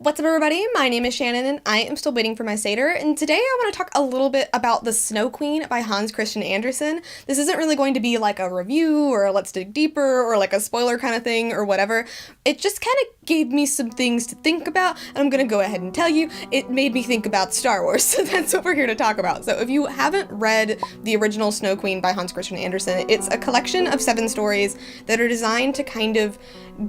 What's up, everybody? My name is Shannon, and I am still waiting for my Satyr, and today I want to talk a little bit about The Snow Queen by Hans Christian Andersen. This isn't really going to be like a review, or a let's dig deeper, or like a spoiler kind of thing, or whatever. It just kind of gave me some things to think about, and I'm gonna go ahead and tell you, it made me think about Star Wars, so that's what we're here to talk about. So if you haven't read the original Snow Queen by Hans Christian Andersen, it's a collection of 7 stories that are designed to kind of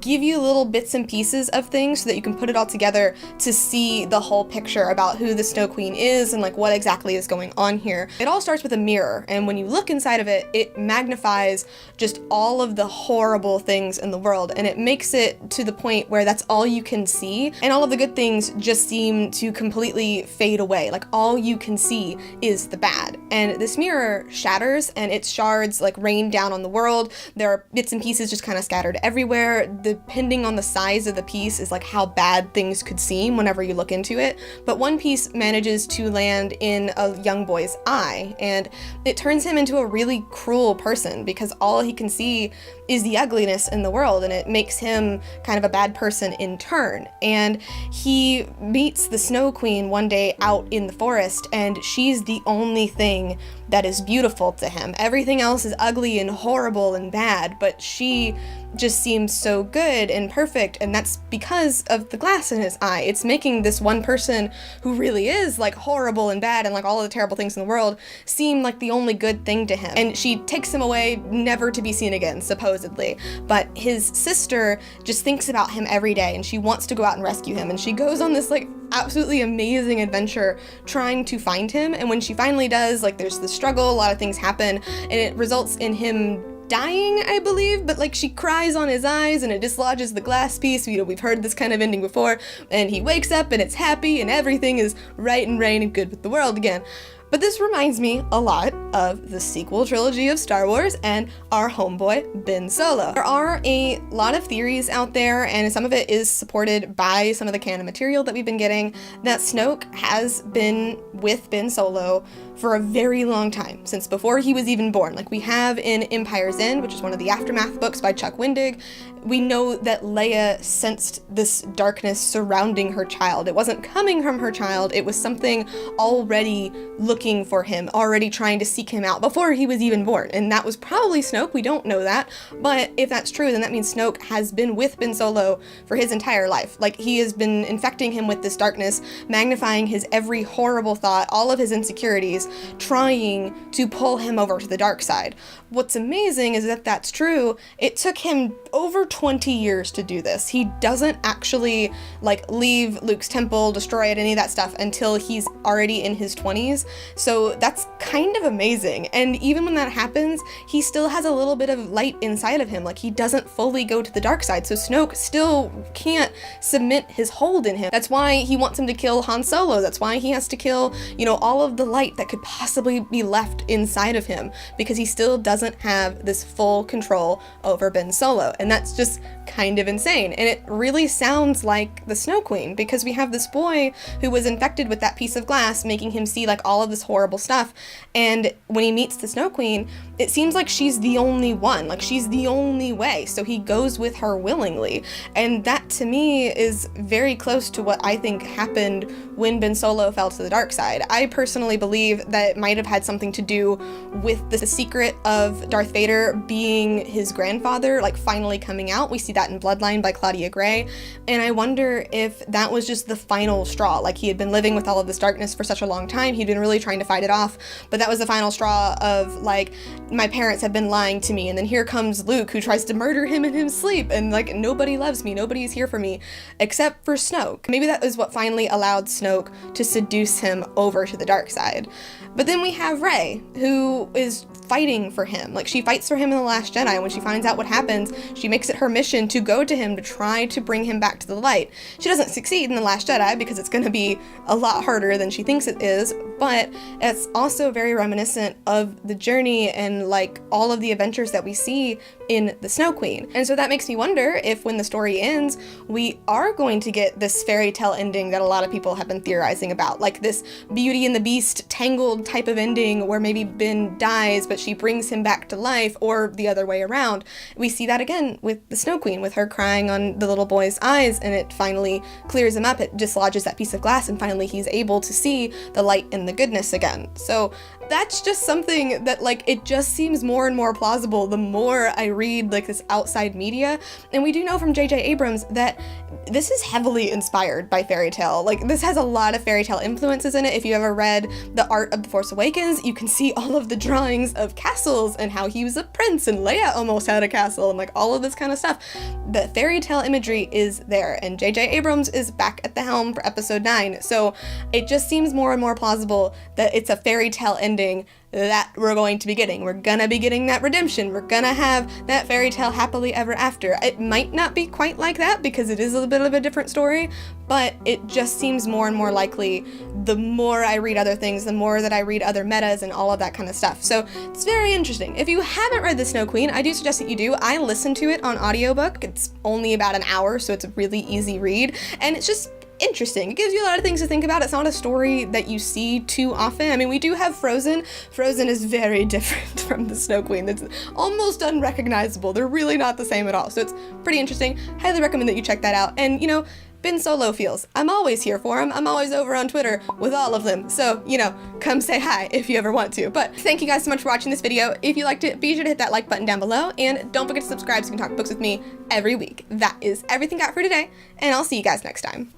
give you little bits and pieces of things so that you can put it all together to see the whole picture about who the Snow Queen is and like what exactly is going on here. It all starts with a mirror, and when you look inside of it, it magnifies just all of the horrible things in the world, and it makes it to the point where that's all you can see, and all of the good things just seem to completely fade away. Like all you can see is the bad. And this mirror shatters, and its shards like rain down on the world. There are bits and pieces just kind of scattered everywhere. Depending on the size of the piece is like how bad things could seem whenever you look into it. But one piece manages to land in a young boy's eye, and it turns him into a really cruel person because all he can see is the ugliness in the world, and it makes him kind of a bad person in turn. And he meets the Snow Queen one day out in the forest, and she's the only thing that is beautiful to him. Everything else is ugly and horrible and bad, but she just seems so good and perfect, and that's because of the glass in his eye. It's making this one person who really is like horrible and bad and like all of the terrible things in the world seem like the only good thing to him. And she takes him away, never to be seen again, supposedly. But his sister just thinks about him every day, and she wants to go out and rescue him, and she goes on this like absolutely amazing adventure trying to find him. And when she finally does, like there's the struggle, a lot of things happen, and it results in him dying, I believe, but like she cries on his eyes and it dislodges the glass piece. You know, we've heard this kind of ending before, and he wakes up and it's happy and everything is right and right and good with the world again. But this reminds me a lot of the sequel trilogy of Star Wars and our homeboy, Ben Solo. There are a lot of theories out there, and some of it is supported by some of the canon material that we've been getting, that Snoke has been with Ben Solo for a very long time, since before he was even born. Like we have in Empire's End, which is one of the Aftermath books by Chuck Wendig, we know that Leia sensed this darkness surrounding her child. It wasn't coming from her child, it was something already looking for him, already trying to seek him out before he was even born. And that was probably Snoke, we don't know that, but if that's true, then that means Snoke has been with Ben Solo for his entire life. Like he has been infecting him with this darkness, magnifying his every horrible thought, all of his insecurities, trying to pull him over to the dark side. What's amazing is that that's true. It took him over 20 years to do this. He doesn't actually like leave Luke's temple, destroy it, any of that stuff until he's already in his 20s. So that's kind of amazing. And even when that happens, he still has a little bit of light inside of him. Like he doesn't fully go to the dark side. So Snoke still can't cement his hold in him. That's why he wants him to kill Han Solo. That's why he has to kill, you know, all of the light that could possibly be left inside of him, because he still doesn't have this full control over Ben Solo. And that's just kind of insane. And it really sounds like the Snow Queen, because we have this boy who was infected with that piece of glass, making him see like all of this horrible stuff. And when he meets the Snow Queen, it seems like she's the only one, like she's the only way. So he goes with her willingly. And that to me is very close to what I think happened when Ben Solo fell to the dark side. I personally believe that it might have had something to do with the secret of Darth Vader being his grandfather, like finally coming out. We see that in Bloodline by Claudia Gray. And I wonder if that was just the final straw. Like he had been living with all of this darkness for such a long time. He'd been really trying to fight it off, but that was the final straw of like, my parents have been lying to me, and then here comes Luke who tries to murder him in his sleep, and like nobody loves me, nobody's here for me except for Snoke. Maybe that was what finally allowed Snoke to seduce him over to the dark side. But then we have Rey, who is fighting for him. Like she fights for him in The Last Jedi. When she finds out what happens, she makes it her mission to go to him to try to bring him back to the light. She doesn't succeed in The Last Jedi because it's going to be a lot harder than she thinks it is, but it's also very reminiscent of the journey and like all of the adventures that we see in The Snow Queen. And so that makes me wonder if when the story ends, we are going to get this fairy tale ending that a lot of people have been theorizing about, like this Beauty and the Beast tangled type of ending where maybe Ben dies, but she brings him back to life, or the other way around. We see that again with the Snow Queen, with her crying on the little boy's eyes, and it finally clears him up. It dislodges that piece of glass, and finally he's able to see the light and the goodness again. So that's just something that, like, it just seems more and more plausible the more I read, like, this outside media. And we do know from J.J. Abrams that this is heavily inspired by fairy tale. Like, this has a lot of fairy tale influences in it. If you ever read The Art of the Force Awakens, you can see all of the drawings of castles and how he was a prince and Leia almost had a castle and, like, all of this kind of stuff. The fairy tale imagery is there, and J.J. Abrams is back at the helm for episode 9. So it just seems more and more plausible that it's a fairy tale ending that we're going to be getting. We're gonna be getting that redemption. We're gonna have that fairy tale happily ever after. It might not be quite like that because it is a bit of a different story, but it just seems more and more likely the more I read other things, the more that I read other metas and all of that kind of stuff. So it's very interesting. If you haven't read The Snow Queen, I do suggest that you do. I listened to it on audiobook. It's only about an hour, so it's a really easy read, and it's just interesting. It gives you a lot of things to think about. It's not a story that you see too often. I mean, we do have Frozen. Frozen is very different from the Snow Queen. It's almost unrecognizable. They're really not the same at all. So it's pretty interesting. Highly recommend that you check that out. And, you know, Ben Solo feels. I'm always here for him. I'm always over on Twitter with all of them. So, you know, come say hi if you ever want to. But thank you guys so much for watching this video. If you liked it, be sure to hit that like button down below. And don't forget to subscribe so you can talk books with me every week. That is everything I got for today. And I'll see you guys next time.